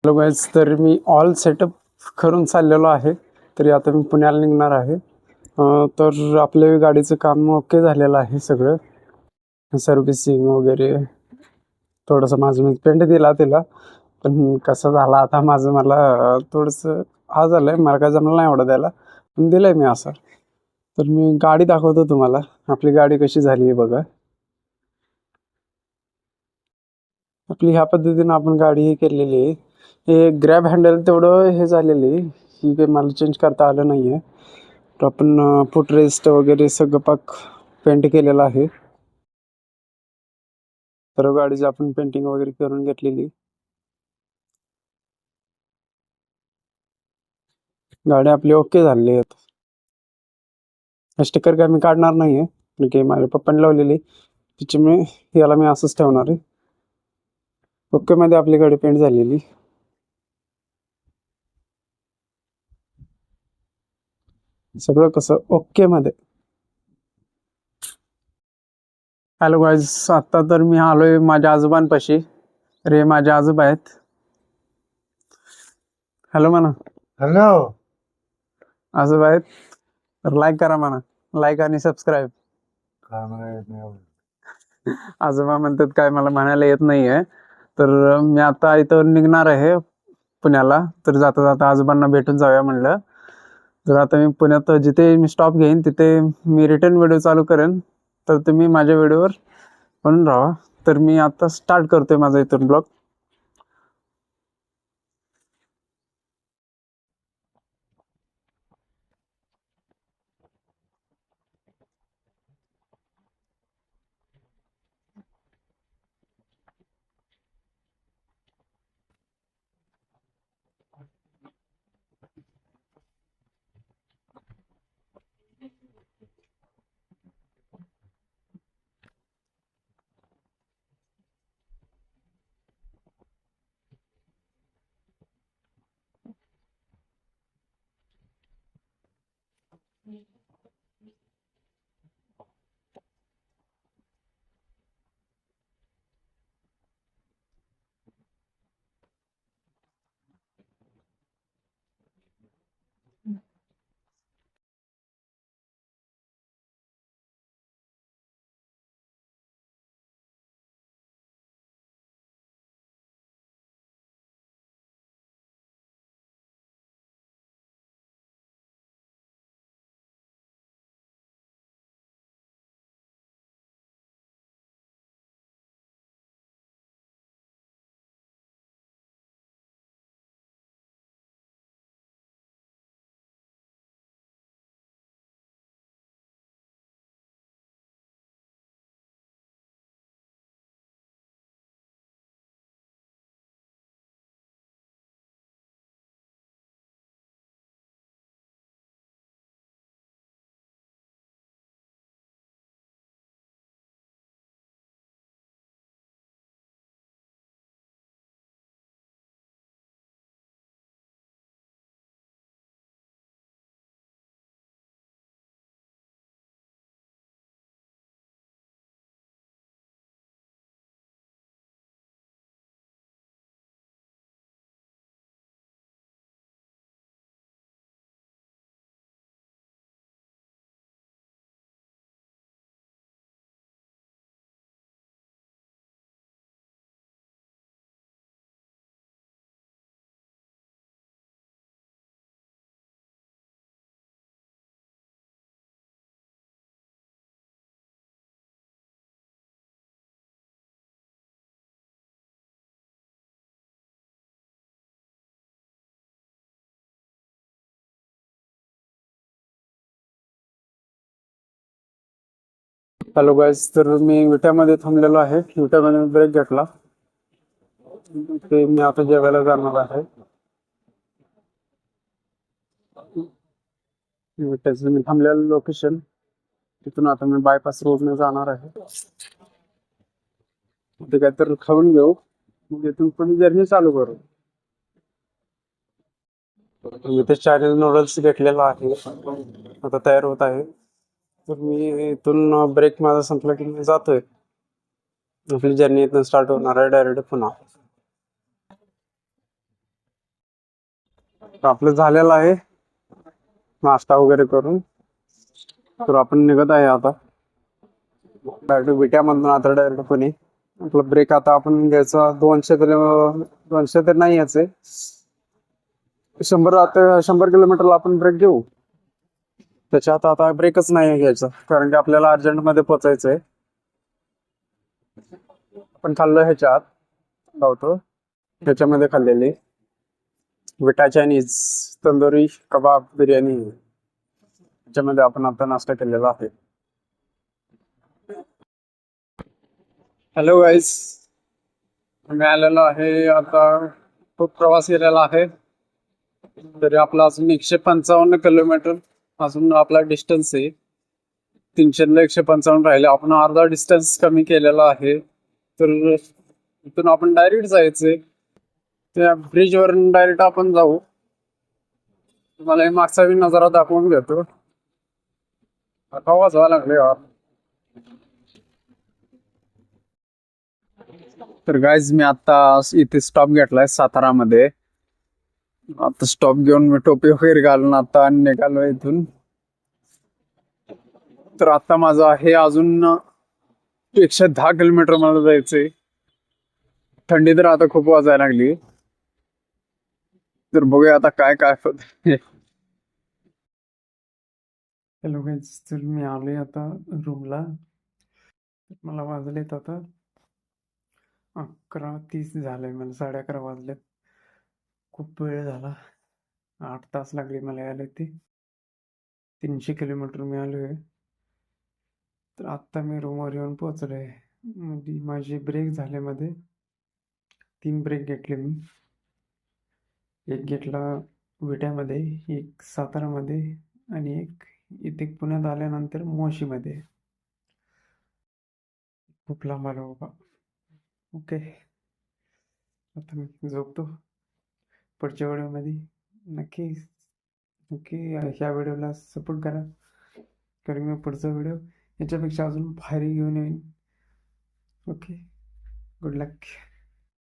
Hello guys, तर मी all setup करून चाललेलो आहे. तरी आता मी पुण्याला निघणार आहे. तर आपल्या गाडीचं काम ओके झालेलं आहे. सगळं सर्व्हिसिंग वगैरे थोडंसं माझं मी पेंट दिला तिला, पण कसं झालं आता माझं मला थोडंसं हा झालं आहे. मला काय जमलं नाही एवढं द्यायला, पण दिलं आहे मी असं. तर मी गाडी दाखवतो तुम्हाला. आपली गाडी कशी झाली आहे बघा. आपली ह्या पद्धतीनं आपण गाडी ही केलेली आहे. हे ग्रॅब हँडल तेवढं हे झालेलं आहे, ही काही मला चेंज करता आलं नाही आहे. तर आपण फुटरेस्ट वगैरे सगळं पाक पेंट केलेलं आहे. सर्व गाडीची आपण पेंटिंग वगैरे करून घेतलेली. गाडी आपली ओके झालेली आहे. स्टिकर काय मी काढणार नाही आहे, की माझ्या पप्पाने लावलेली, त्याच्यामुळे याला मी असंच ठेवणार आहे. ओके मध्ये आपली गाडी पेंट झालेली. सगळं कसं ओके मध्ये. हॅलो गाईज, आत्ता तर मी आलोय माझ्या आजोबांपाशी. रे माझे आजोबा आहेत. हॅलो म्हणा. हॅलो. आजोबा आहेत तर लाईक करा म्हणा. लाईक आणि सबस्क्राईब. काय मला येत नाही एवढं. आजोबा म्हणतात काय मला म्हणायला येत नाहीये. तर मी आता इथं निघणार आहे पुण्याला. तर जाता जाता आजोबांना भेटून जाऊया म्हणलं. तर आता मी पुण्यात जिथे मी स्टॉप घेईन तिथे मी रिटर्न व्हिडिओ चालू करेन. तर तुम्ही माझ्या व्हिडिओवर बनून राहा. तर मी आता स्टार्ट करतोय माझा इथून ब्लॉग. हॅलो गाईज, तर मी विट्यामध्ये थांबलेलो आहे. विट्यामध्ये ब्रेक घेतला. ते मी आता जेवायला जाणार आहे. विट्याचं मी थांबलेलं लोकेशन, तिथून आता मी बायपास रोडने जाणार आहे. ते काहीतरी खाऊन घेऊ, मग इथून पण जर्नी चालू करू. मी ते चायनीज नूडल्स घेतलेला आहे, आता तयार होत आहे. तर मी इथून ब्रेक माझा संपला की मी जातोय. आपली जर्नी इथून स्टार्ट होणार आहे डायरेक्ट पुन्हा. तर आपलं झालेलं आहे नाश्ता वगैरे करून. तर आपण निघत आहे आता डायरेक्ट विट्यामधून, आता डायरेक्ट पुणे. आपला ब्रेक आता आपण घ्यायचा 200 तर नाही याचे 100, आता 100 किलोमीटरला आपण ब्रेक घेऊ. त्याच्यात आता ब्रेकच नाही घ्यायचा, कारण की आपल्याला अर्जंटमध्ये पोचायचंय. आपण खाल्लं ह्याच्या आत धावतो ह्याच्यामध्ये खाल्लेली विटा चायनीज तंदुरी कबाब बिर्याणी, ह्याच्यामध्ये आपण आता नाश्ता केलेला आहे. हॅलो गाईस, मी आलेलो आहे आता. खूप प्रवास केलेला आहे, तरी आपला अजून 155 किलोमीटर अजून आपला डिस्टन्स आहे. 300ला 155 राहिले, आपण अर्धा डिस्टन्स कमी केलेला आहे. तर इथून आपण डायरेक्ट जायचंय त्या ब्रिजवरून, डायरेक्ट आपण जाऊ. तुम्हाला हे मागचा बी नजारा दाखवून घेतो. आता आवाज व्हायला लागले यार. तर गाईज मी आता इथे स्टॉप घेतलाय सातारामध्ये. आता स्टॉप घेऊन मी टोपी वगैरे घालून आता निघालो इथून. तर आता माझं आहे अजून 110 किलोमीटर मला जायचंय. थंडी तर आता खूप वाजायला लागली. तर बघूया आता काय काय होत. हॅलो गाईज, तर मी आलोय आता रूमला. मला वाजलेत आता 11:30 झालंय, मला 11:30 वाजलेत. खूप वेळ झाला, 8 तास लागले मला यायला. ते 300 किलोमीटर मी आलोय. तर आत्ता मी रूमवर येऊन पोहोचलोय. म्हणजे माझे ब्रेक झाले मध्ये 3 ब्रेक घेतले मी. एक घेतला विट्यामध्ये, एक सातारामध्ये, आणि एक इथे पुण्यात आल्यानंतर मोशीमध्ये. खूप लांब आलो बाबा. ओके, आता मी झोपतो. पुढच्या व्हिडिओमध्ये नक्की नक्की ह्या व्हिडिओला सपोर्ट करा, कारण मी पुढचा व्हिडिओ याच्यापेक्षा अजून भारी घेऊन येईन. ओके, गुड लक.